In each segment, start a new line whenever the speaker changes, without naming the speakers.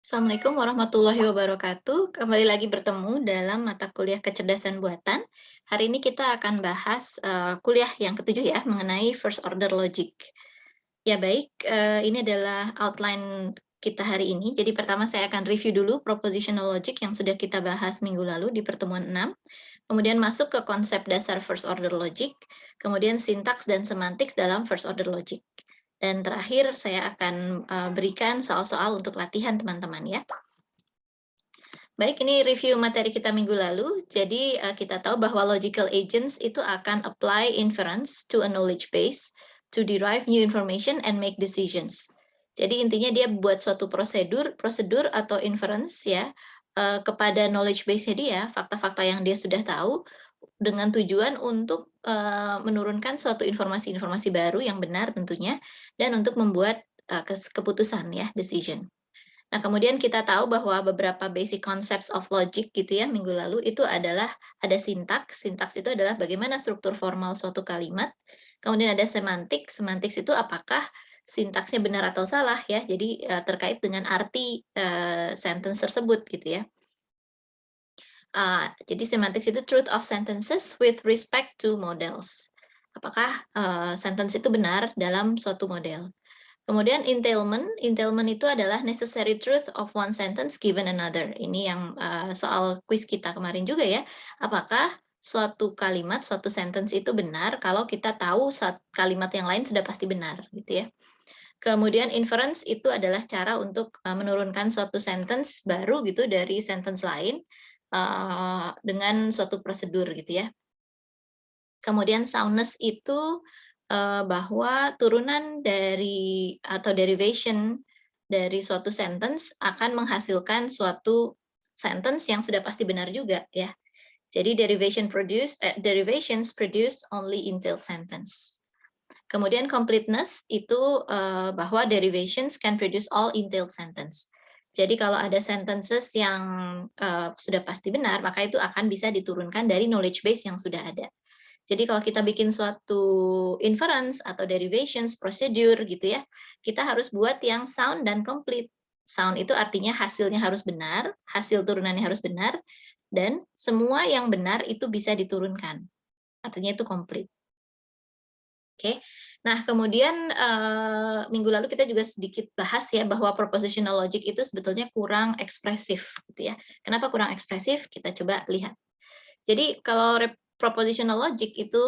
Assalamualaikum warahmatullahi wabarakatuh. Kembali lagi bertemu dalam mata kuliah kecerdasan buatan. Hari ini kita akan bahas kuliah yang ketujuh ya, mengenai first order logic. Ya baik, ini adalah outline kita hari ini. Jadi pertama saya akan review dulu propositional logic yang sudah kita bahas minggu lalu di pertemuan 6. Kemudian masuk ke konsep dasar first order logic, kemudian sintaks dan semantics dalam first order logic. Dan terakhir saya akan berikan soal-soal untuk latihan teman-teman ya. Baik, ini review materi kita minggu lalu. Jadi kita tahu bahwa logical agents itu akan apply inference to a knowledge base to derive new information and make decisions. Jadi intinya dia buat suatu prosedur atau inference ya kepada knowledge base-nya dia, fakta-fakta yang dia sudah tahu dengan tujuan untuk menurunkan suatu informasi-informasi baru yang benar tentunya dan untuk membuat keputusan ya, decision. Nah, kemudian kita tahu bahwa beberapa basic concepts of logic gitu ya, minggu lalu itu adalah ada sintaks. Sintaks itu adalah bagaimana struktur formal suatu kalimat. Kemudian ada semantik. Semantics itu apakah sintaksnya benar atau salah ya. Jadi terkait dengan arti sentence tersebut gitu ya. Jadi semantics itu truth of sentences with respect to models. Apakah sentence itu benar dalam suatu model? Kemudian entailment itu adalah necessary truth of one sentence given another. Ini yang soal kuis kita kemarin juga ya. Apakah suatu kalimat, suatu sentence itu benar kalau kita tahu kalimat yang lain sudah pasti benar, gitu ya. Kemudian inference itu adalah cara untuk menurunkan suatu sentence baru gitu dari sentence lain dengan suatu prosedur gitu ya. Kemudian soundness itu bahwa turunan dari atau derivation dari suatu sentence akan menghasilkan suatu sentence yang sudah pasti benar juga ya. Jadi derivations produce only entailed sentence. Kemudian completeness itu bahwa derivations can produce all entailed sentence. Jadi kalau ada sentences yang sudah pasti benar, maka itu akan bisa diturunkan dari knowledge base yang sudah ada. Jadi kalau kita bikin suatu inference atau derivations procedure gitu ya, kita harus buat yang sound dan complete. Sound itu artinya hasilnya harus benar, hasil turunannya harus benar, dan semua yang benar itu bisa diturunkan. Artinya itu complete. Oke. Nah, kemudian minggu lalu kita juga sedikit bahas ya bahwa propositional logic itu sebetulnya kurang ekspresif gitu ya. Kenapa kurang ekspresif? Kita coba lihat. Jadi kalau propositional logic itu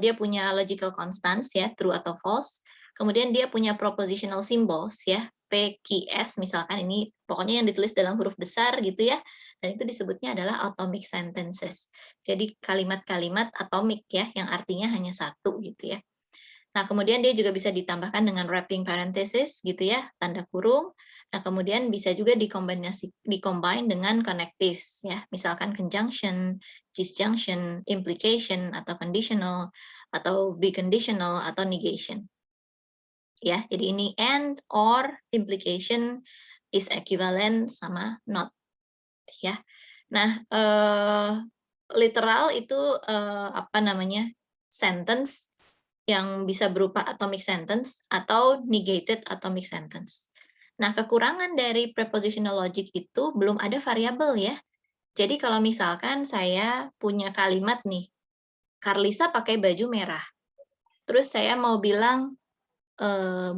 dia punya logical constants ya, true atau false. Kemudian dia punya propositional symbols ya, P, Q, S misalkan ini pokoknya yang ditulis dalam huruf besar gitu ya. Dan itu disebutnya adalah atomic sentences. Jadi kalimat-kalimat atomik ya yang artinya hanya satu gitu ya. Nah, kemudian dia juga bisa ditambahkan dengan wrapping parenthesis gitu ya, tanda kurung. Nah, kemudian bisa juga dikombine dengan connectives ya, misalkan conjunction, disjunction, implication atau conditional atau biconditional atau negation. Ya, jadi ini and, or, implication is equivalent sama not ya. Nah, literal itu apa namanya? Sentence yang bisa berupa atomic sentence atau negated atomic sentence. Nah, kekurangan dari prepositional logic itu belum ada variabel ya. Jadi kalau misalkan saya punya kalimat nih, Karlisa pakai baju merah. Terus saya mau bilang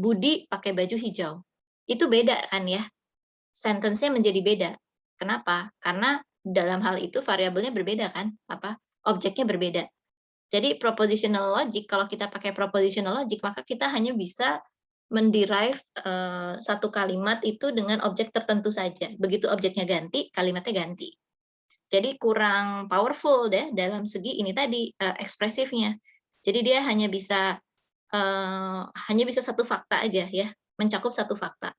Budi pakai baju hijau. Itu beda kan ya? Sentence-nya menjadi beda. Kenapa? Karena dalam hal itu variabelnya berbeda kan? Objeknya berbeda. Jadi propositional logic, kalau kita pakai propositional logic, maka kita hanya bisa menderive satu kalimat itu dengan objek tertentu saja. Begitu objeknya ganti, kalimatnya ganti. Jadi kurang powerful deh dalam segi ini tadi ekspresifnya. Jadi dia hanya bisa satu fakta aja ya, mencakup satu fakta.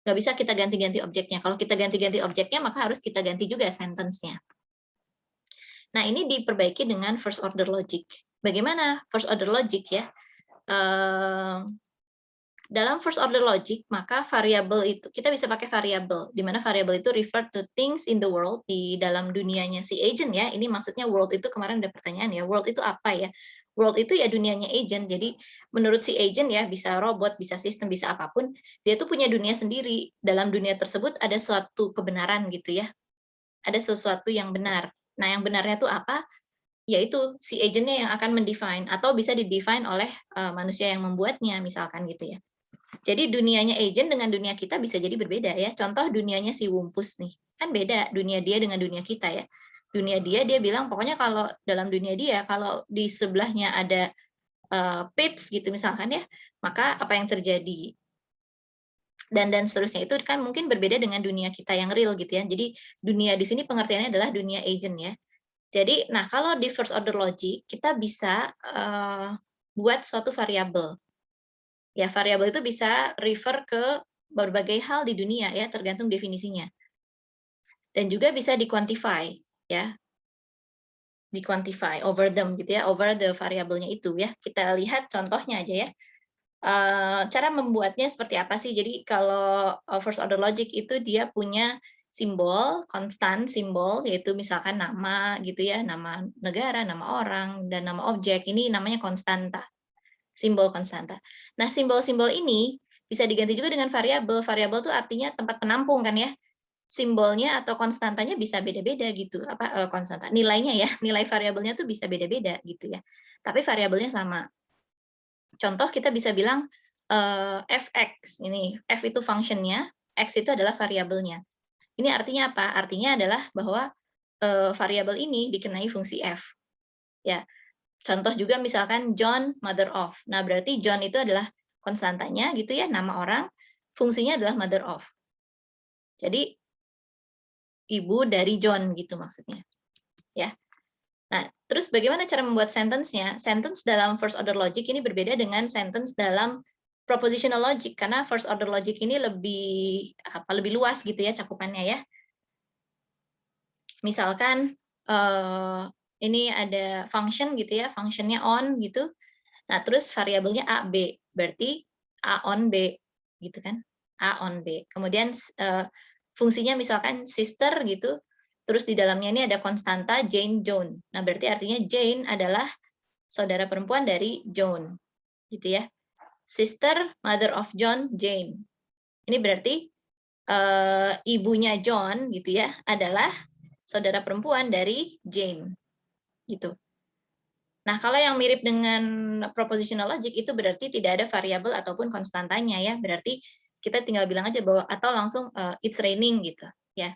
Nggak bisa kita ganti-ganti objeknya. Kalau kita ganti-ganti objeknya, maka harus kita ganti juga sentence-nya. Nah, ini diperbaiki dengan first order logic. Bagaimana first order logic ya? Dalam first order logic, maka variabel itu kita bisa pakai variabel, di mana variabel itu refer to things in the world, di dalam dunianya si agent ya. Ini maksudnya world itu kemarin ada pertanyaan ya, world itu apa ya? World itu ya dunianya agent. Jadi menurut si agent ya, bisa robot, bisa sistem, bisa apapun, dia tuh punya dunia sendiri. Dalam dunia tersebut ada suatu kebenaran gitu ya. Ada sesuatu yang benar. Nah, yang benarnya tuh apa? Yaitu si agent-nya yang akan mendefine atau bisa didefine oleh manusia yang membuatnya misalkan gitu ya. Jadi dunianya agent dengan dunia kita bisa jadi berbeda ya. Contoh dunianya si Wumpus nih. Kan beda dunia dia dengan dunia kita ya. Dunia dia bilang pokoknya kalau dalam dunia dia kalau di sebelahnya ada pits gitu misalkan ya, maka apa yang terjadi? Dan seterusnya itu kan mungkin berbeda dengan dunia kita yang real gitu ya. Jadi dunia di sini pengertiannya adalah dunia agent ya. Jadi, nah kalau di first order logic kita bisa buat suatu variabel. Ya, variabel itu bisa refer ke berbagai hal di dunia ya, tergantung definisinya. Dan juga bisa di-quantify ya, di-quantify over them gitu ya, over the variabelnya itu ya. Kita lihat contohnya aja ya. Cara membuatnya seperti apa sih? Jadi kalau first order logic itu dia punya simbol, konstan simbol, yaitu misalkan nama gitu ya, nama negara, nama orang, dan nama objek. Ini namanya konstanta, simbol konstanta. Nah, simbol-simbol ini bisa diganti juga dengan variabel. Variabel itu artinya tempat penampung kan ya. Simbolnya atau konstantanya bisa beda-beda gitu, konstanta. Nilainya ya, nilai variabelnya tuh bisa beda-beda gitu ya. Tapi variabelnya sama. Contoh kita bisa bilang fx ini, f itu fungsinya, x itu adalah variabelnya. Ini artinya apa? Artinya adalah bahwa variabel ini dikenai fungsi f. Ya, contoh juga misalkan John mother of. Nah, berarti John itu adalah konstantanya gitu ya, nama orang, fungsinya adalah mother of. Jadi ibu dari John gitu maksudnya. Ya. Nah, terus bagaimana cara membuat sentence-nya? Sentence dalam first order logic ini berbeda dengan sentence dalam propositional logic karena first order logic ini lebih luas gitu ya cakupannya ya. Misalkan ini ada function gitu ya, functionnya on gitu. Nah, terus variabelnya A, B. Berarti A on B gitu kan. A on B. Kemudian fungsinya misalkan sister gitu. Terus di dalamnya ini ada konstanta Jane John. Nah, berarti artinya Jane adalah saudara perempuan dari John. Gitu ya. Sister, mother of John, Jane. Ini berarti ibunya John gitu ya adalah saudara perempuan dari Jane. Gitu. Nah, kalau yang mirip dengan propositional logic itu berarti tidak ada variabel ataupun konstantanya ya. Berarti kita tinggal bilang aja bahwa atau langsung it's raining gitu ya.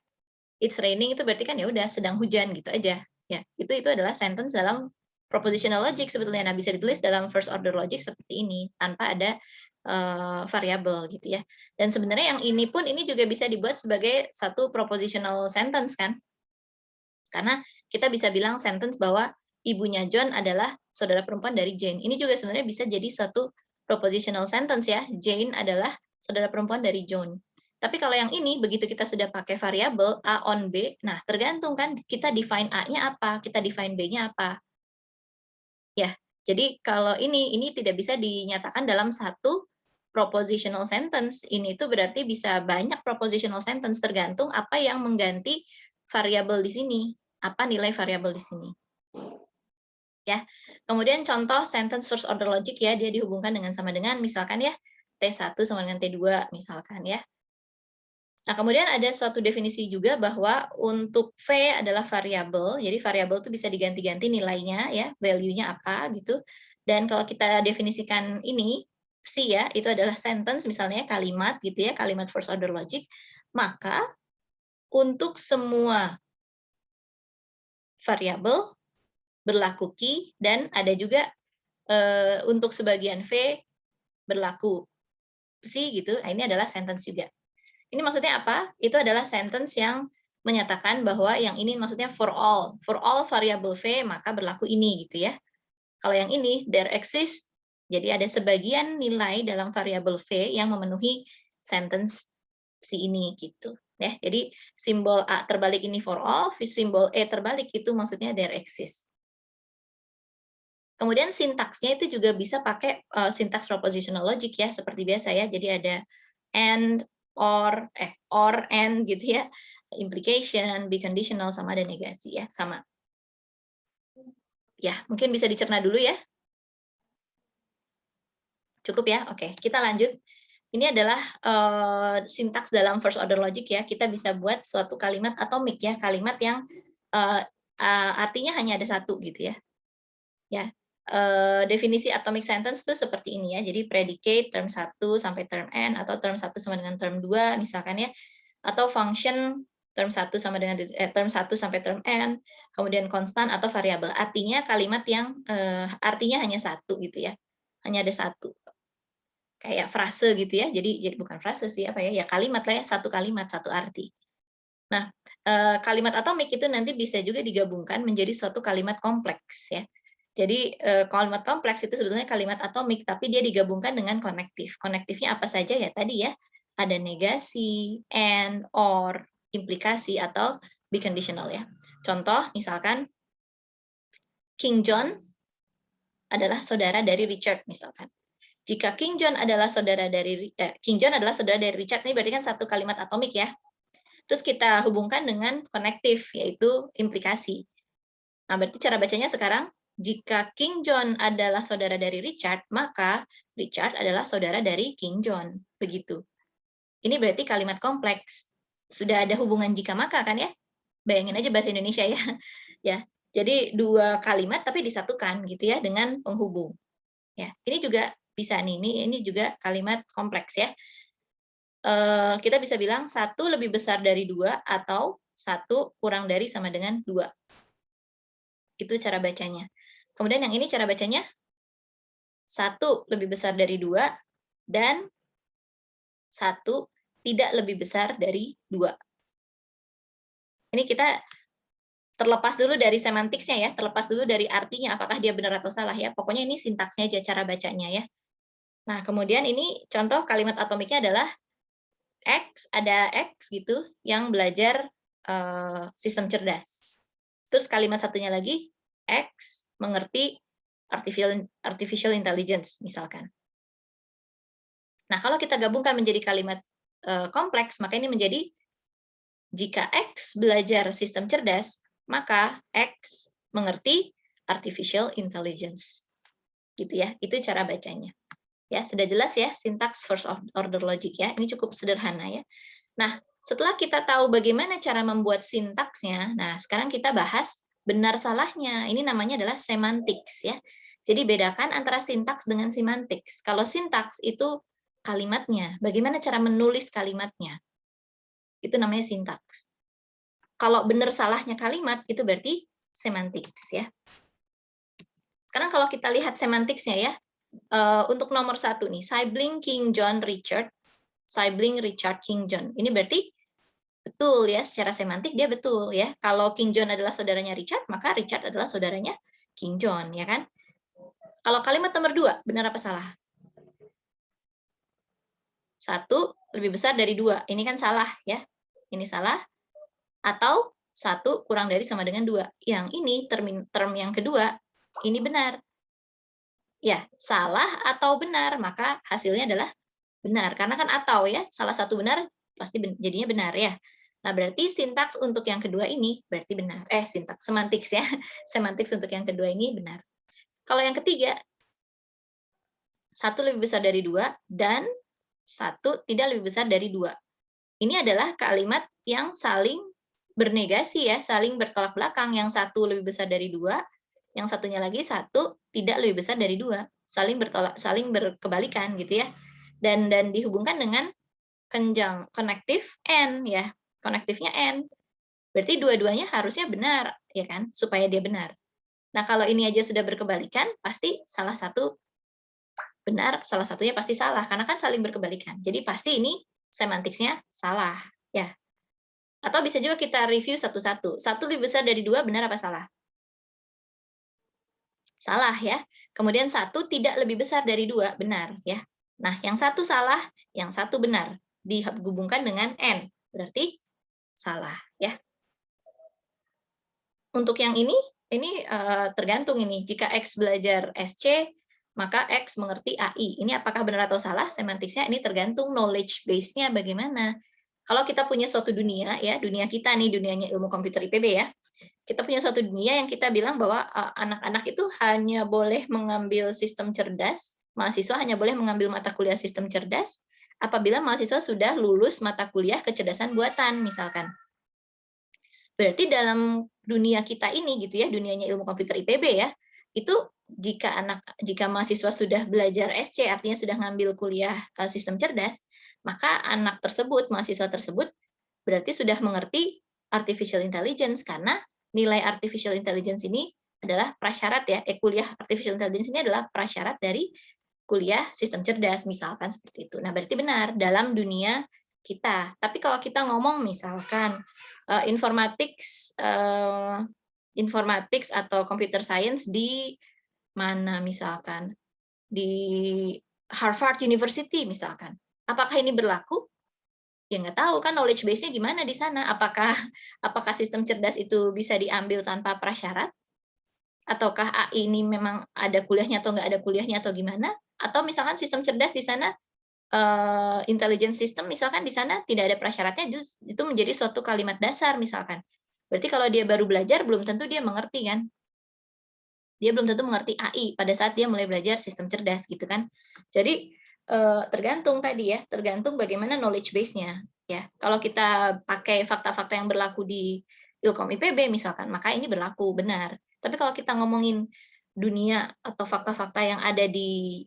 It's raining itu berarti kan ya udah sedang hujan gitu aja. Ya, itu adalah sentence dalam propositional logic sebetulnya. Nah, bisa ditulis dalam first order logic seperti ini tanpa ada variabel gitu ya. Dan sebenarnya yang ini pun ini juga bisa dibuat sebagai satu propositional sentence kan. Karena kita bisa bilang sentence bahwa ibunya John adalah saudara perempuan dari Jane. Ini juga sebenarnya bisa jadi satu propositional sentence ya. Jane adalah saudara perempuan dari John. Tapi kalau yang ini, begitu kita sudah pakai variabel A on B, nah tergantung kan kita define A-nya apa, kita define B-nya apa. Ya, jadi kalau ini tidak bisa dinyatakan dalam satu propositional sentence. Ini tuh berarti bisa banyak propositional sentence tergantung apa yang mengganti variabel di sini. Apa nilai variabel di sini. Ya. Kemudian contoh sentence first order logic ya, dia dihubungkan sama dengan misalkan ya T1 sama dengan T2 misalkan ya. Nah, kemudian ada suatu definisi juga bahwa untuk V adalah variabel, jadi variabel itu bisa diganti-ganti nilainya ya, value-nya apa gitu. Dan kalau kita definisikan ini, psi ya, itu adalah sentence misalnya kalimat gitu ya, kalimat first order logic, maka untuk semua variabel berlaku key dan ada juga untuk sebagian V berlaku psi gitu. Nah, ini adalah sentence juga. Ini maksudnya apa? Itu adalah sentence yang menyatakan bahwa yang ini maksudnya for all variabel V maka berlaku ini gitu ya. Kalau yang ini there exists, jadi ada sebagian nilai dalam variabel V yang memenuhi sentence si ini gitu ya. Jadi simbol A terbalik ini for all, simbol E terbalik itu maksudnya there exists. Kemudian sintaksnya itu juga bisa pakai sintaks propositional logic ya, seperti biasa ya. Jadi ada and, or, and gitu ya, implication, be conditional, sama ada negasi ya, sama. Ya, mungkin bisa dicerna dulu ya. Cukup ya? Oke, kita lanjut. Ini adalah sintaks dalam first order logic ya. Kita bisa buat suatu kalimat atomik ya, kalimat yang eee, artinya hanya ada satu gitu ya. Ya, definisi atomic sentence itu seperti ini ya. Jadi predicate term 1 sampai term n, atau term 1 sama dengan term 2 misalkan ya, atau function term 1 sama dengan term 1 sampai term n, kemudian konstan atau variabel. Artinya kalimat yang artinya hanya satu gitu ya. Hanya ada satu. Kayak frase gitu ya. Jadi bukan frase sih, apa ya? Ya kalimat lah ya, satu kalimat, satu arti. Nah, kalimat atomik itu nanti bisa juga digabungkan menjadi suatu kalimat kompleks ya. Jadi, kalimat kompleks itu sebetulnya kalimat atomik, tapi dia digabungkan dengan konektif. Konektifnya apa saja ya tadi ya, ada negasi, and, or, implikasi, atau biconditional ya. Contoh misalkan King John adalah saudara dari Richard misalkan. Jika King John adalah saudara dari Richard, ini berarti kan satu kalimat atomik ya. Terus kita hubungkan dengan konektif, yaitu implikasi. Nah, berarti cara bacanya sekarang, jika King John adalah saudara dari Richard, maka Richard adalah saudara dari King John. Begitu. Ini berarti kalimat kompleks. Sudah ada hubungan jika maka kan ya? Bayangin aja bahasa Indonesia ya. Ya. Jadi dua kalimat tapi disatukan gitu ya dengan penghubung. Ya, ini juga bisa nih. Ini juga kalimat kompleks ya. Kita bisa bilang satu lebih besar dari dua atau satu kurang dari sama dengan dua. Itu cara bacanya. Kemudian yang ini cara bacanya, satu lebih besar dari dua, dan satu tidak lebih besar dari dua. Ini kita terlepas dulu dari semantiksnya ya, terlepas dulu dari artinya, apakah dia benar atau salah ya. Pokoknya ini sintaksnya aja, cara bacanya ya. Nah, kemudian ini contoh kalimat atomiknya adalah X, ada X gitu, yang belajar sistem cerdas. Terus kalimat satunya lagi, X mengerti artificial intelligence, misalkan. Nah, kalau kita gabungkan menjadi kalimat kompleks, maka ini menjadi jika X belajar sistem cerdas, maka X mengerti artificial intelligence. Gitu ya, itu cara bacanya. Ya, sudah jelas ya sintaks first order logic ya. Ini cukup sederhana ya. Nah, setelah kita tahu bagaimana cara membuat sintaksnya, nah sekarang kita bahas benar salahnya. Ini namanya adalah semantics ya. Jadi bedakan antara sintaks dengan semantics. Kalau sintaks itu kalimatnya, bagaimana cara menulis kalimatnya. Itu namanya sintaks. Kalau benar salahnya kalimat, itu berarti semantics ya. Sekarang kalau kita lihat semantiksnya ya, untuk nomor 1 nih, sibling King John Richard, sibling Richard King John. Ini berarti betul ya, secara semantik dia betul ya. Kalau King John adalah saudaranya Richard, maka Richard adalah saudaranya King John, ya kan? Kalau kalimat nomor 2, benar apa salah? 1 lebih besar dari 2. Ini kan salah ya. Ini salah. Atau 1 kurang dari sama dengan 2. Yang ini term yang kedua, ini benar. Ya, salah atau benar, maka hasilnya adalah benar. Karena kan atau ya, salah satu benar pasti jadinya benar ya. Nah, berarti sintaks untuk yang kedua ini berarti benar. Sintaks, semantiks ya. Semantiks untuk yang kedua ini benar. Kalau yang ketiga, 1 lebih besar dari 2 dan 1 tidak lebih besar dari 2. Ini adalah kalimat yang saling bernegasi ya, saling bertolak belakang. Yang 1 lebih besar dari 2, yang satunya lagi 1 tidak lebih besar dari 2. Saling berkebalikan gitu ya. Dan dihubungkan dengan konektif and ya. Konektifnya and. Berarti dua-duanya harusnya benar ya kan, supaya dia benar. Nah, kalau ini aja sudah berkebalikan, pasti salah satu benar, salah satunya pasti salah karena kan saling berkebalikan. Jadi pasti ini semantiksnya salah ya. Atau bisa juga kita review satu-satu. 1 lebih besar dari 2 benar apa salah? Salah ya. Kemudian 1 tidak lebih besar dari 2 benar ya. Nah, yang satu salah, yang satu benar. Dihubungkan dengan N. Berarti salah ya. Untuk yang ini tergantung ini. Jika X belajar SC, maka X mengerti AI. Ini apakah benar atau salah? Semantiksnya ini tergantung knowledge base-nya bagaimana. Kalau kita punya suatu dunia ya, dunia kita nih, dunianya ilmu komputer IPB ya. Kita punya suatu dunia yang kita bilang bahwa anak-anak itu hanya boleh mengambil sistem cerdas mahasiswa hanya boleh mengambil mata kuliah sistem cerdas apabila mahasiswa sudah lulus mata kuliah kecerdasan buatan, misalkan. Berarti dalam dunia kita ini gitu ya, dunianya ilmu komputer IPB ya, itu jika mahasiswa sudah belajar SC, artinya sudah ngambil kuliah sistem cerdas, maka anak tersebut, mahasiswa tersebut berarti sudah mengerti artificial intelligence karena nilai artificial intelligence ini adalah prasyarat ya, kuliah artificial intelligence ini adalah prasyarat dari kuliah sistem cerdas, misalkan seperti itu. Nah, berarti benar dalam dunia kita. Tapi kalau kita ngomong misalkan informatics informatics atau computer science di mana misalkan, di Harvard University misalkan. Apakah ini berlaku? Ya nggak tahu kan knowledge base-nya gimana di sana. Apakah sistem cerdas itu bisa diambil tanpa prasyarat? Ataukah AI ini memang ada kuliahnya atau nggak ada kuliahnya atau gimana? Atau misalkan sistem cerdas di sana intelligence system misalkan di sana tidak ada prasyaratnya, itu menjadi suatu kalimat dasar misalkan. Berarti kalau dia baru belajar belum tentu dia mengerti kan? Dia belum tentu mengerti AI pada saat dia mulai belajar sistem cerdas gitu kan. Jadi tergantung tadi ya, tergantung bagaimana knowledge base-nya ya. Kalau kita pakai fakta-fakta yang berlaku di Ilkom IPB misalkan, maka ini berlaku benar. Tapi kalau kita ngomongin dunia atau fakta-fakta yang ada di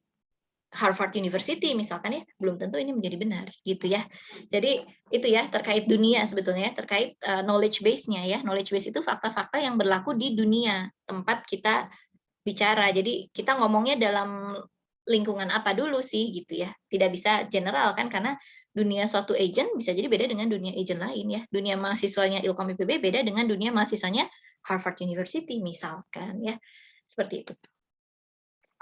Harvard University misalkan ya, belum tentu ini menjadi benar gitu ya. Jadi itu ya terkait dunia sebetulnya, terkait knowledge base-nya ya. Knowledge base itu fakta-fakta yang berlaku di dunia tempat kita bicara. Jadi kita ngomongnya dalam lingkungan apa dulu sih gitu ya. Tidak bisa general kan karena dunia suatu agent bisa jadi beda dengan dunia agent lain ya. Dunia mahasiswanya Ilkom IPB beda dengan dunia mahasiswanya Harvard University misalkan ya. Seperti itu.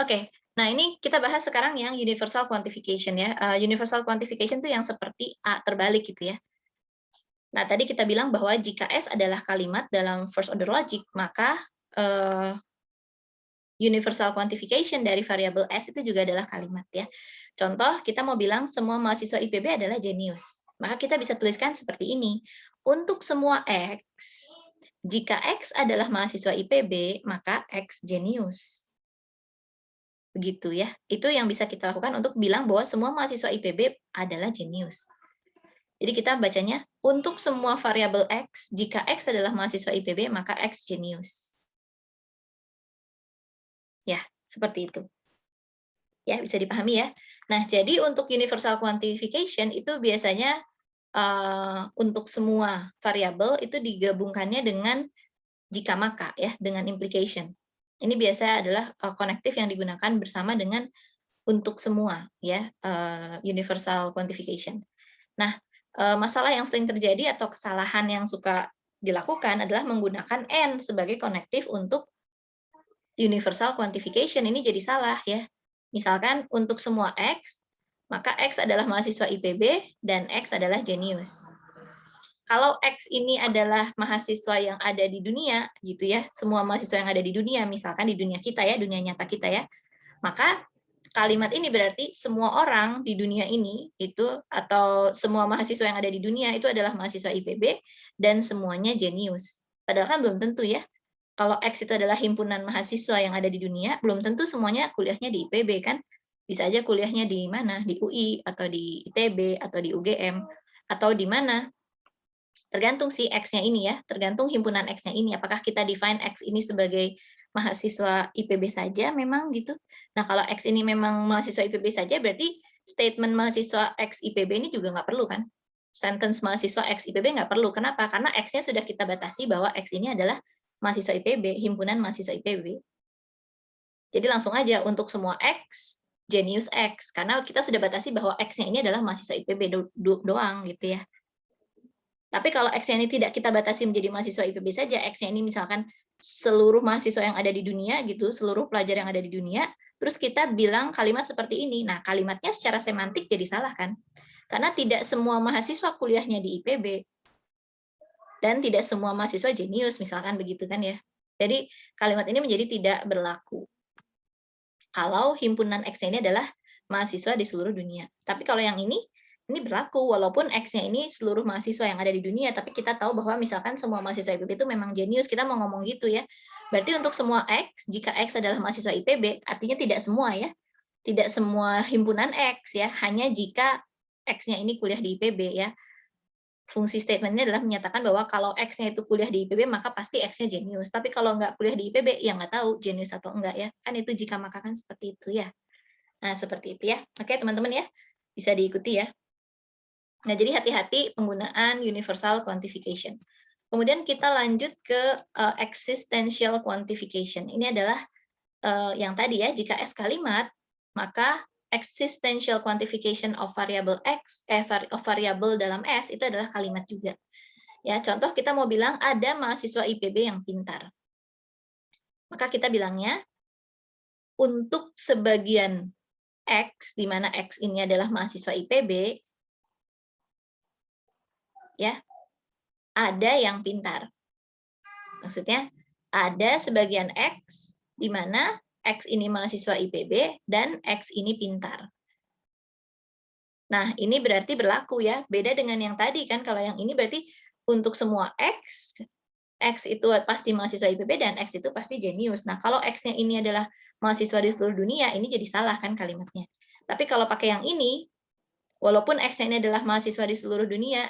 Oke, nah ini kita bahas sekarang yang universal quantification ya. Universal quantification itu yang seperti A terbalik gitu ya. Nah, tadi kita bilang bahwa jika S adalah kalimat dalam first order logic, maka universal quantification dari variabel S itu juga adalah kalimat ya. Contoh, kita mau bilang semua mahasiswa IPB adalah jenius. Maka kita bisa tuliskan seperti ini. Untuk semua X, jika X adalah mahasiswa IPB, maka X jenius. Begitu ya. Itu yang bisa kita lakukan untuk bilang bahwa semua mahasiswa IPB adalah jenius. Jadi kita bacanya, untuk semua variabel X, jika X adalah mahasiswa IPB, maka X jenius. Ya, seperti itu. Ya, bisa dipahami ya. Nah, jadi untuk universal quantification itu biasanya untuk semua variabel itu digabungkannya dengan jika maka ya, dengan implication. Ini biasanya adalah konektif yang digunakan bersama dengan untuk semua ya, universal quantification. Nah, masalah yang sering terjadi atau kesalahan yang suka dilakukan adalah menggunakan N sebagai konektif untuk universal quantification. Ini jadi salah ya. Misalkan untuk semua X, maka X adalah mahasiswa IPB dan X adalah jenius. Kalau X ini adalah mahasiswa yang ada di dunia, gitu ya, semua mahasiswa yang ada di dunia, misalkan di dunia kita ya, dunia nyata kita ya, maka kalimat ini berarti semua orang di dunia ini itu atau semua mahasiswa yang ada di dunia itu adalah mahasiswa IPB dan semuanya jenius. Padahal kan belum tentu ya. Kalau X itu adalah himpunan mahasiswa yang ada di dunia, belum tentu semuanya kuliahnya di IPB kan. Bisa aja kuliahnya di mana? Di UI atau di ITB atau di UGM atau di mana? Tergantung si X-nya ini ya, tergantung himpunan X-nya ini. Apakah kita define X ini sebagai mahasiswa IPB saja memang gitu. Nah, kalau X ini memang mahasiswa IPB saja, berarti statement mahasiswa X IPB ini juga nggak perlu kan? Sentence mahasiswa X IPB nggak perlu. Kenapa? Karena X-nya sudah kita batasi bahwa X ini adalah mahasiswa IPB, himpunan mahasiswa IPB. Jadi langsung aja untuk semua X, jenius X. Karena kita sudah batasi bahwa X-nya ini adalah mahasiswa IPB doang gitu ya. Tapi kalau X-nya ini tidak kita batasi menjadi mahasiswa IPB saja, X-nya ini misalkan seluruh mahasiswa yang ada di dunia gitu, seluruh pelajar yang ada di dunia, terus kita bilang kalimat seperti ini. Nah, kalimatnya secara semantik jadi salah kan? Karena tidak semua mahasiswa kuliahnya di IPB dan tidak semua mahasiswa jenius misalkan begitu kan ya. Jadi kalimat ini menjadi tidak berlaku. Kalau himpunan X-nya ini adalah mahasiswa di seluruh dunia. Tapi kalau yang ini berlaku, walaupun X-nya ini seluruh mahasiswa yang ada di dunia, tapi kita tahu bahwa misalkan semua mahasiswa IPB itu memang jenius, kita mau ngomong gitu ya. Berarti untuk semua X, jika X adalah mahasiswa IPB, artinya tidak semua ya. tidak semua himpunan X ya, hanya jika X-nya ini kuliah di IPB ya. Fungsi statement-nya adalah menyatakan bahwa kalau X-nya itu kuliah di IPB, maka pasti X-nya jenius. Tapi kalau nggak kuliah di IPB, ya nggak tahu jenius atau enggak ya. Kan itu jika maka kan seperti itu ya. Nah, seperti itu ya. Oke, teman-teman ya. Bisa diikuti ya. Nah, jadi hati-hati penggunaan universal quantification. Kemudian kita lanjut ke existential quantification. Ini adalah yang tadi ya, jika S kalimat, maka existential quantification of variable X, of variable dalam S itu adalah kalimat juga. Ya, contoh kita mau bilang ada mahasiswa IPB yang pintar. Maka kita bilangnya untuk sebagian X, di mana X ini adalah mahasiswa IPB, ya, ada yang pintar. Maksudnya ada sebagian X di mana X ini mahasiswa IPB dan X ini pintar. Nah, ini berarti berlaku ya. Beda dengan yang tadi kan, kalau yang ini berarti untuk semua X, X itu pasti mahasiswa IPB dan X itu pasti jenius. Nah, kalau X-nya ini adalah mahasiswa di seluruh dunia, ini jadi salah kan kalimatnya. Tapi kalau pakai yang ini, walaupun X-nya ini adalah mahasiswa di seluruh dunia,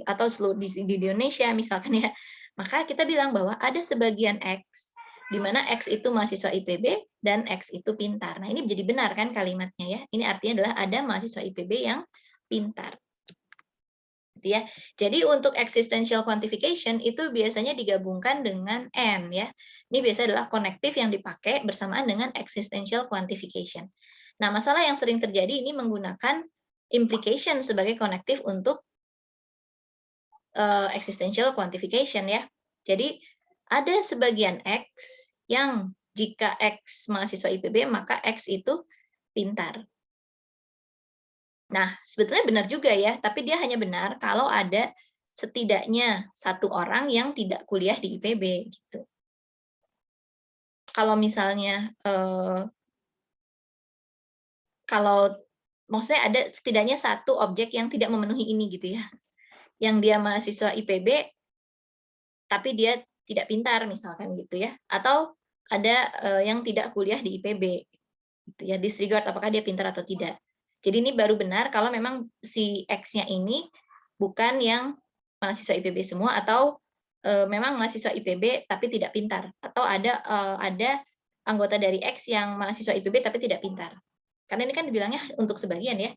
atau di Indonesia misalkan ya, maka kita bilang bahwa ada sebagian X, di mana X itu mahasiswa IPB dan X itu pintar. Nah, ini jadi benar kan kalimatnya ya. Ini artinya adalah ada mahasiswa IPB yang pintar. Gitu ya. Jadi untuk existential quantification itu biasanya digabungkan dengan and ya. Ini biasanya adalah konektif yang dipakai bersamaan dengan existential quantification. Nah, masalah yang sering terjadi ini menggunakan implication sebagai konektif untuk existential quantification ya. Jadi ada sebagian X yang jika X mahasiswa IPB, maka X itu pintar. Nah, sebetulnya benar juga ya, tapi dia hanya benar kalau ada setidaknya satu orang yang tidak kuliah di IPB. Gitu. Kalau misalnya, kalau maksudnya ada setidaknya satu objek yang tidak memenuhi ini gitu ya, yang dia mahasiswa IPB, tapi dia tidak pintar misalkan gitu ya, atau ada yang tidak kuliah di IPB, gitu ya, disregard apakah dia pintar atau tidak. Jadi ini baru benar kalau memang si X-nya ini bukan yang mahasiswa IPB semua, atau memang mahasiswa IPB tapi tidak pintar, atau ada anggota dari X yang mahasiswa IPB tapi tidak pintar. Karena ini kan dibilangnya untuk sebagian ya.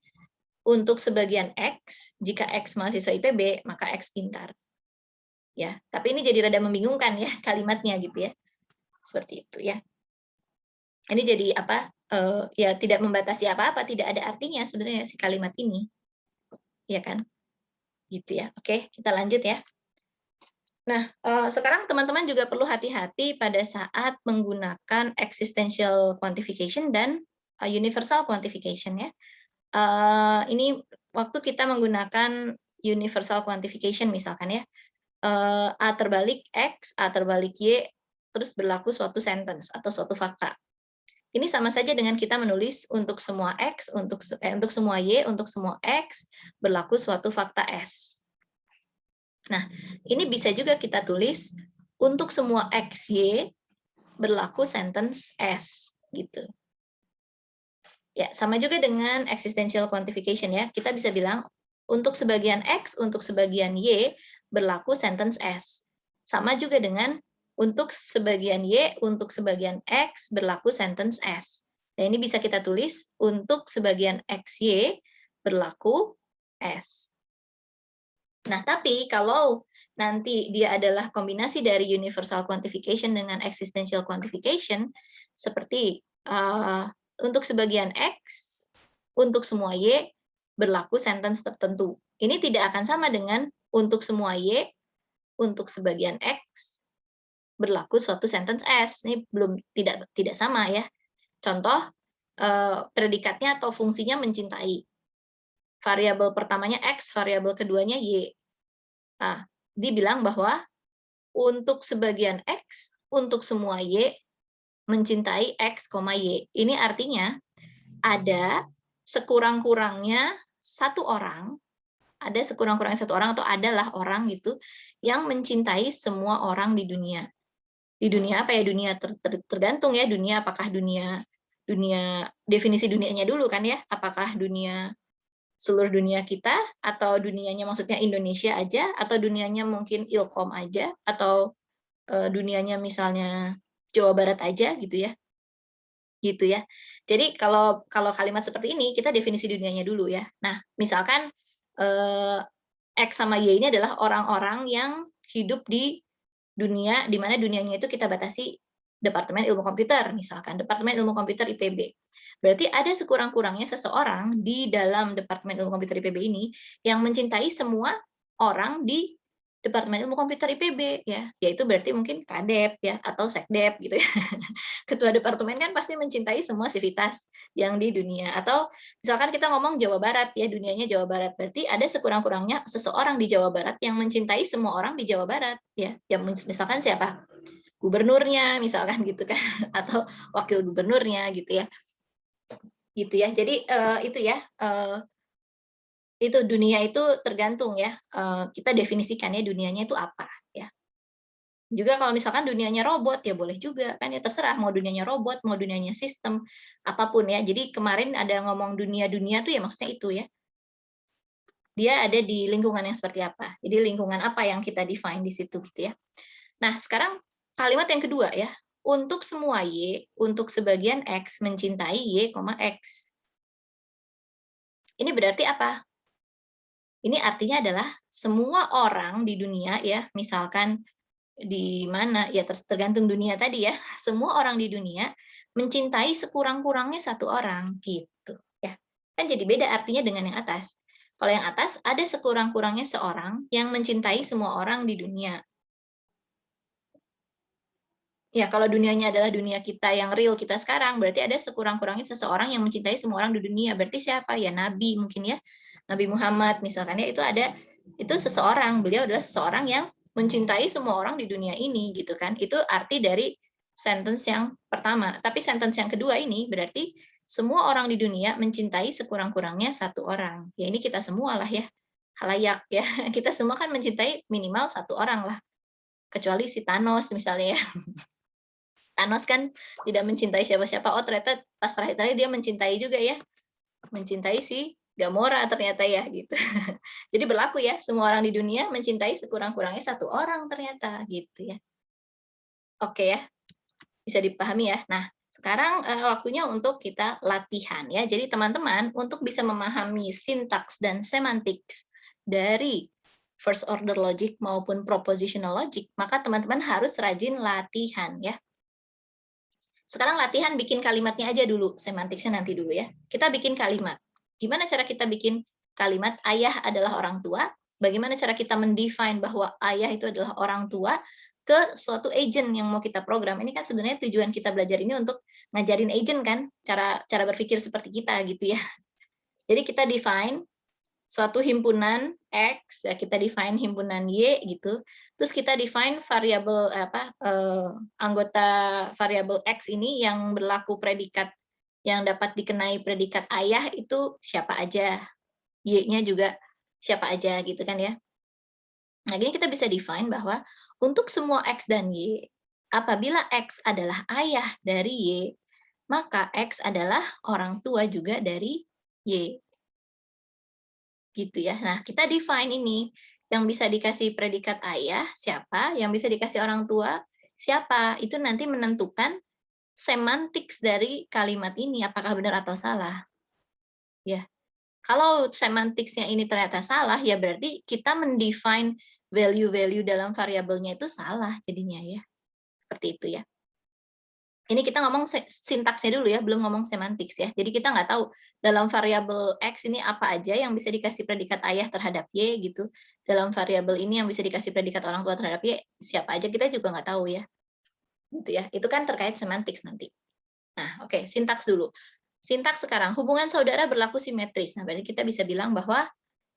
Untuk sebagian X, jika X mahasiswa IPB, maka X pintar. Ya, tapi ini jadi rada membingungkan ya kalimatnya gitu ya. Seperti itu ya. Ini jadi apa? Ya tidak membatasi apa-apa, tidak ada artinya sebenarnya si kalimat ini. Ya kan? Gitu ya. Oke, kita lanjut ya. Nah, sekarang teman-teman juga perlu hati-hati pada saat menggunakan existential quantification dan universal quantification ya. Ini waktu kita menggunakan universal quantification misalkan ya, A terbalik X, A terbalik Y, terus berlaku suatu sentence atau suatu fakta. Ini sama saja dengan kita menulis untuk semua X, untuk semua Y, untuk semua X, berlaku suatu fakta S. Nah, ini bisa juga kita tulis untuk semua X, Y, berlaku sentence S. Gitu. Ya, sama juga dengan existential quantification ya. Kita bisa bilang untuk sebagian X, untuk sebagian Y, berlaku sentence S. Sama juga dengan untuk sebagian Y, untuk sebagian X, berlaku sentence S. Dan ini bisa kita tulis untuk sebagian XY, berlaku S. Nah, tapi kalau nanti dia adalah kombinasi dari universal quantification dengan existential quantification, seperti untuk sebagian X, untuk semua Y, berlaku sentence tertentu. Ini tidak akan sama dengan untuk semua Y, untuk sebagian X, berlaku suatu sentence S. Ini belum tidak sama ya. Contoh, predikatnya atau fungsinya mencintai. Variabel pertamanya X, variabel keduanya Y. Nah, dibilang bahwa untuk sebagian X, untuk semua Y, mencintai X, Y. Ini artinya ada sekurang-kurangnya satu orang, atau adalah orang gitu yang mencintai semua orang di dunia. Di dunia apa ya? Dunia tergantung ya, dunia apakah dunia definisi dunianya dulu kan ya, apakah seluruh dunia kita, atau dunianya maksudnya Indonesia aja, atau dunianya mungkin Ilkom aja, atau dunianya misalnya Jawa Barat aja gitu ya. Jadi kalau kalau kalimat seperti ini kita definisi dunianya dulu ya. Nah, misalkan eh, X sama Y ini adalah orang-orang yang hidup di dunia di mana dunianya itu kita batasi Departemen Ilmu Komputer, misalkan Departemen Ilmu Komputer IPB. Berarti ada sekurang-kurangnya seseorang di dalam Departemen Ilmu Komputer IPB ini yang mencintai semua orang di Departemen Ilmu Komputer IPB ya, yaitu berarti mungkin Kadep ya atau Sekdep gitu ya. Ketua departemen kan pasti mencintai semua sivitas yang di dunia. Atau misalkan kita ngomong Jawa Barat ya, dunianya Jawa Barat. Berarti ada sekurang-kurangnya seseorang di Jawa Barat yang mencintai semua orang di Jawa Barat ya. Yang misalkan siapa? Gubernurnya misalkan gitu kan, atau wakil gubernurnya gitu ya. Gitu ya. Jadi itu ya, itu dunia itu tergantung ya, kita definisikannya dunianya itu apa ya. Juga kalau misalkan dunianya robot ya boleh juga kan ya, terserah mau dunianya robot, mau dunianya sistem, apapun ya. Jadi kemarin ada ngomong dunia-dunia tuh ya maksudnya itu ya. Dia ada di lingkungan yang seperti apa. Jadi lingkungan apa yang kita define di situ gitu ya. Nah, sekarang kalimat yang kedua ya. Untuk semua Y, untuk sebagian X mencintai Y, X. Ini berarti apa? Ini artinya adalah semua orang di dunia ya, misalkan di mana ya tergantung dunia tadi ya, semua orang di dunia mencintai sekurang-kurangnya satu orang gitu ya, kan jadi beda artinya dengan yang atas. Kalau yang atas ada sekurang-kurangnya seorang yang mencintai semua orang di dunia ya. Kalau dunianya adalah dunia kita yang real kita sekarang, berarti ada sekurang-kurangnya seseorang yang mencintai semua orang di dunia. Berarti siapa ya? Nabi mungkin ya, Nabi Muhammad misalkan ya, itu seseorang, beliau adalah seseorang yang mencintai semua orang di dunia ini gitu kan. Itu arti dari sentence yang pertama. Tapi sentence yang kedua ini berarti semua orang di dunia mencintai sekurang-kurangnya satu orang. Ya ini kita semua lah ya, halayak ya. Kita semua kan mencintai minimal satu orang lah. Kecuali si Thanos misalnya ya. Thanos kan tidak mencintai siapa-siapa. Oh ternyata pas terakhir-terakhir dia mencintai juga ya. Mencintai si Gamora ternyata ya gitu. Jadi berlaku ya, semua orang di dunia mencintai sekurang-kurangnya satu orang ternyata gitu ya. Oke ya, bisa dipahami ya. Nah, sekarang waktunya untuk kita latihan ya. Jadi teman-teman untuk bisa memahami sintaks dan semantics dari first order logic maupun propositional logic, maka teman-teman harus rajin latihan ya. Sekarang latihan bikin kalimatnya aja dulu, semantiksnya nanti dulu ya. Kita bikin kalimat. Gimana cara kita bikin kalimat ayah adalah orang tua? Bagaimana cara kita mendefine bahwa ayah itu adalah orang tua ke suatu agent yang mau kita program? Ini kan sebenarnya tujuan kita belajar ini untuk ngajarin agent kan, cara berpikir seperti kita gitu ya. Jadi kita define suatu himpunan X, ya kita define himpunan Y gitu. Terus kita define variabel anggota variabel X ini yang berlaku predikat yang dapat dikenai predikat ayah itu siapa aja, Y-nya juga siapa aja gitu kan ya. Nah, gini kita bisa define bahwa untuk semua X dan Y, apabila X adalah ayah dari Y, maka X adalah orang tua juga dari Y. Gitu ya. Nah, kita define ini. Yang bisa dikasih predikat ayah siapa, yang bisa dikasih orang tua siapa. Itu nanti menentukan semantics dari kalimat ini apakah benar atau salah. Ya. Kalau semanticsnya ini ternyata salah, ya berarti kita mendefine value-value dalam variabelnya itu salah jadinya ya. Seperti itu ya. Ini kita ngomong sintaksnya dulu ya, belum ngomong semantics ya. Jadi kita nggak tahu dalam variabel X ini apa aja yang bisa dikasih predikat ayah terhadap Y gitu. Dalam variabel ini yang bisa dikasih predikat orang tua terhadap Y, siapa aja kita juga nggak tahu ya. Gitu ya. Itu kan terkait semantics nanti. Nah, oke, sintaks dulu. Sintaks sekarang, hubungan saudara berlaku simetris. Nah, berarti kita bisa bilang bahwa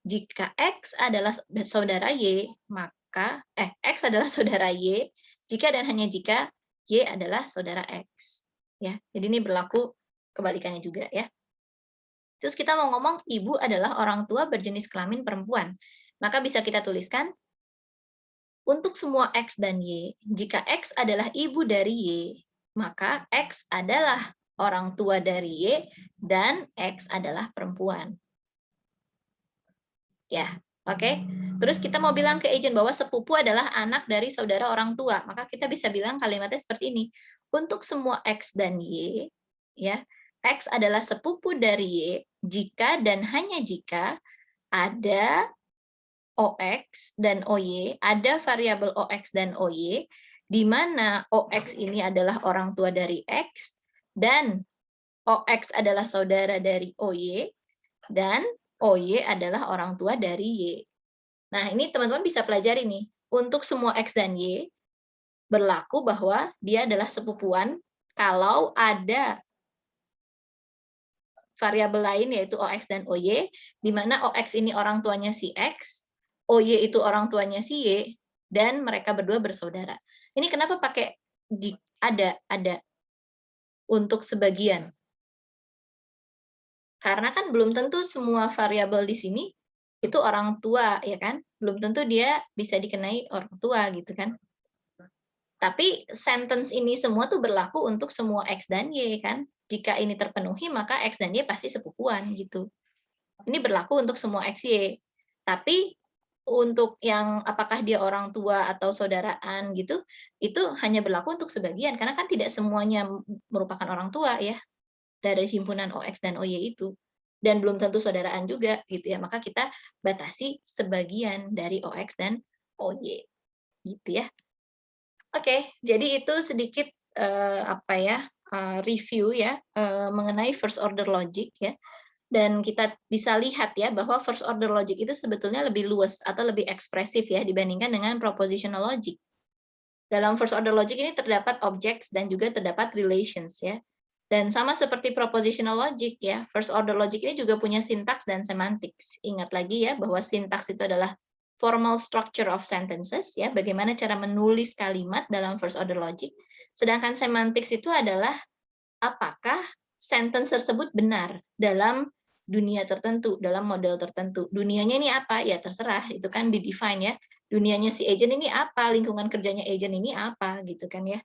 jika X adalah saudara Y, maka X adalah saudara Y, jika dan hanya jika Y adalah saudara X. Ya, jadi ini berlaku kebalikannya juga ya. Terus kita mau ngomong ibu adalah orang tua berjenis kelamin perempuan. Maka bisa kita tuliskan untuk semua X dan Y, jika X adalah ibu dari Y, maka X adalah orang tua dari Y, dan X adalah perempuan. Ya, oke. Terus kita mau bilang ke agent bahwa sepupu adalah anak dari saudara orang tua. Maka kita bisa bilang kalimatnya seperti ini. Untuk semua X dan Y, ya, X adalah sepupu dari Y jika dan hanya jika ada OX dan OY, ada variabel OX dan OY, di mana OX ini adalah orang tua dari X, dan OX adalah saudara dari OY, dan OY adalah orang tua dari Y. Nah, ini teman-teman bisa pelajari nih. Untuk semua X dan Y, berlaku bahwa dia adalah sepupuan kalau ada variabel lain yaitu OX dan OY, di mana OX ini orang tuanya si X, OY itu orang tuanya si Y, dan mereka berdua bersaudara. Ini kenapa pakai ada untuk sebagian? Karena kan belum tentu semua variabel di sini itu orang tua, ya kan? Belum tentu dia bisa dikenai orang tua gitu kan. Tapi sentence ini semua tuh berlaku untuk semua X dan Y kan. Jika ini terpenuhi, maka X dan Y pasti sepupuan gitu. Ini berlaku untuk semua X, Y. Tapi untuk yang apakah dia orang tua atau saudaraan gitu, itu hanya berlaku untuk sebagian. Karena kan tidak semuanya merupakan orang tua ya, dari himpunan OX dan OY itu. Dan belum tentu saudaraan juga gitu ya. Maka kita batasi sebagian dari OX dan OY. Gitu ya. Oke, jadi itu sedikit review ya mengenai first order logic ya. Dan kita bisa lihat ya bahwa first order logic itu sebetulnya lebih luas atau lebih ekspresif ya dibandingkan dengan propositional logic. Dalam first order logic ini terdapat objects dan juga terdapat relations ya. Dan sama seperti propositional logic ya, first order logic ini juga punya syntax dan semantics. Ingat lagi ya bahwa syntax itu adalah formal structure of sentences ya, bagaimana cara menulis kalimat dalam first order logic. Sedangkan semantics itu adalah apakah sentence tersebut benar dalam dunia tertentu, dalam model tertentu. Dunianya ini apa? Ya terserah, itu kan di-define ya. Dunianya si agent ini apa, lingkungan kerjanya agent ini apa, gitu kan ya.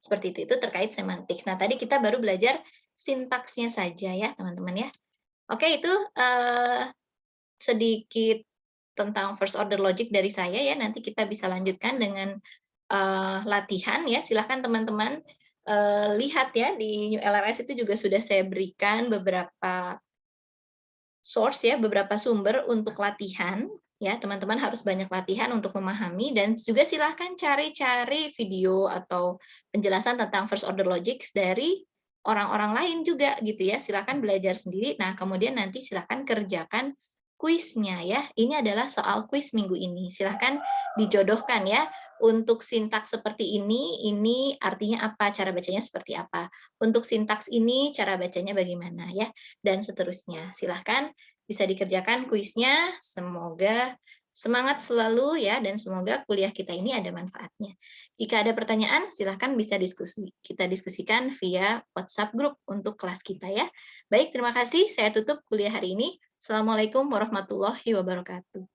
Seperti itu terkait semantik. Nah, tadi kita baru belajar sintaksnya saja ya, teman-teman ya. Oke, itu sedikit tentang first order logic dari saya ya. Nanti kita bisa lanjutkan dengan latihan ya. Silahkan teman-teman lihat ya di New LRS itu juga sudah saya berikan beberapa source ya, beberapa sumber untuk latihan ya. Teman-teman harus banyak latihan untuk memahami, dan juga silahkan cari-cari video atau penjelasan tentang first order logics dari orang-orang lain juga gitu ya. Silahkan belajar sendiri. Nah, kemudian nanti silahkan kerjakan kuisnya ya. Ini adalah soal kuis minggu ini. Silahkan dijodohkan ya. Untuk sintaks seperti ini artinya apa, cara bacanya seperti apa. Untuk sintaks ini, cara bacanya bagaimana ya, dan seterusnya. Silahkan bisa dikerjakan kuisnya. Semoga semangat selalu ya, dan semoga kuliah kita ini ada manfaatnya. Jika ada pertanyaan, silahkan bisa kita diskusikan via WhatsApp group untuk kelas kita ya. Baik, terima kasih. Saya tutup kuliah hari ini. Assalamualaikum warahmatullahi wabarakatuh.